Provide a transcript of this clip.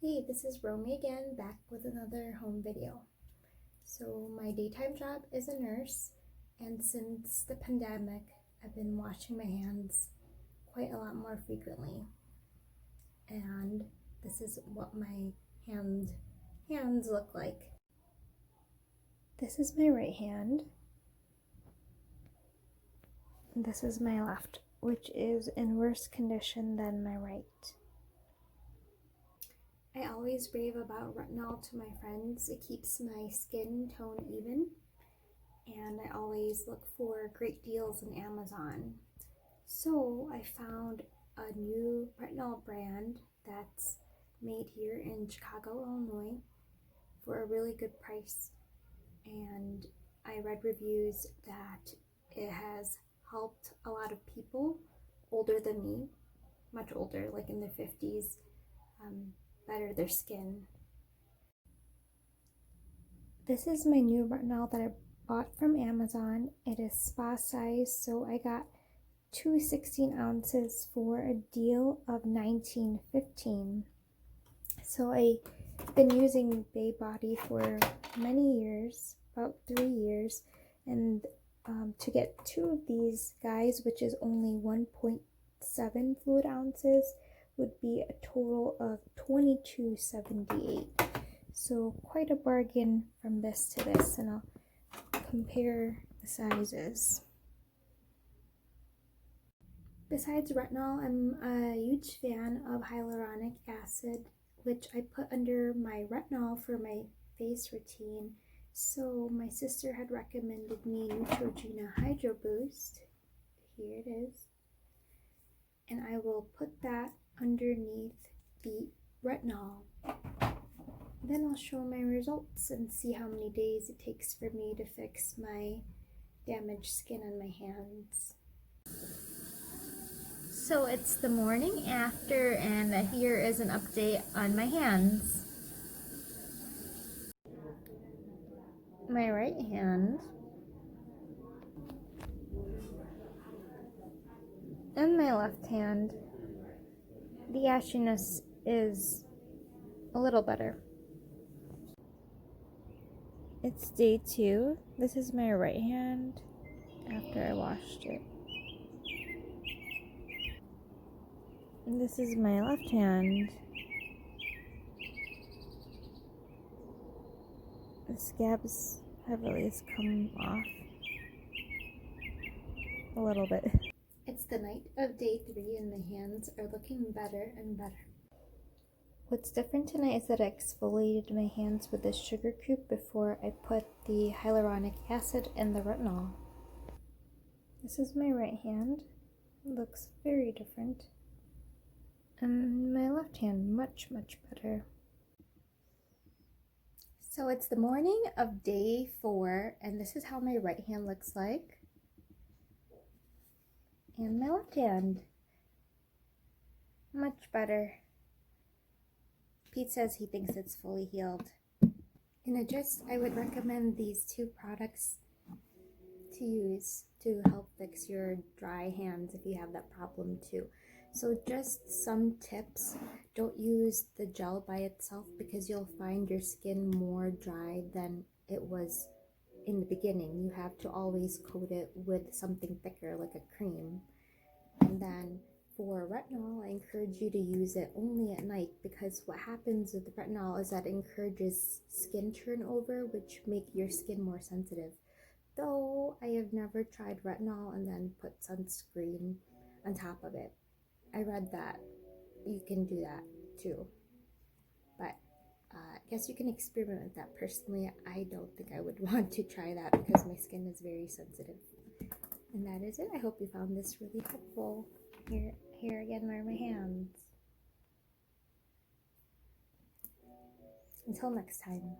Hey, this is Romy again, back with another home video. So my daytime job is a nurse, and since the pandemic, I've been washing my hands quite a lot more frequently. And this is what my hands look like. This is my right hand. And this is my left, which is in worse condition than my right. I always rave about retinol to my friends. It keeps my skin tone even, and I always look for great deals on Amazon. So I found a new retinol brand that's made here in Chicago, Illinois for a really good price. And I read reviews that it has helped a lot of people older than me, much older, like in their 50s, better their skin. This is my new retinol that I bought from Amazon. It is spa size, so I got 2 16 ounces for a deal of $19.15. So I've been using Bay Body for many years, about 3 years, and to get 2 of these guys, which is only 1.7 fluid ounces, would be a total of $22.78. So quite a bargain from this to this, and I'll compare the sizes. Besides retinol, I'm a huge fan of hyaluronic acid, which I put under my retinol for my face routine. So my sister had recommended me Neutrogena Hydro Boost. Here it is. And I will put that underneath the retinol. Then I'll show my results and see how many days it takes for me to fix my damaged skin on my hands. So it's the morning after, and here is an update on my hands. My right hand and my left hand, the ashiness is a little better. It's day 2. This is my right hand after I washed it. And this is my left hand. The scabs have at least come off a little bit. It's the night of day 3 and my hands are looking better and better. What's different tonight is that I exfoliated my hands with this sugar cube before I put the hyaluronic acid and the retinol. This is my right hand. It looks very different. And my left hand, much better. So it's the morning of day 4, and this is how my right hand looks like. And my left hand, much better. Pete says he thinks it's fully healed. And I would recommend these 2 products to use to help fix your dry hands if you have that problem too. So just some tips. Don't use the gel by itself because you'll find your skin more dry than it was in the beginning. You have to always coat it with something thicker like a cream. And then for retinol, I encourage you to use it only at night, because what happens with the retinol is that it encourages skin turnover, which make your skin more sensitive. Though I have never tried retinol and then put sunscreen on top of it. I read that you can do that too, but I guess you can experiment with that. Personally, I don't think I would want to try that because my skin is very sensitive. And that is it. I hope you found this really helpful. Here again are my hands. Until next time.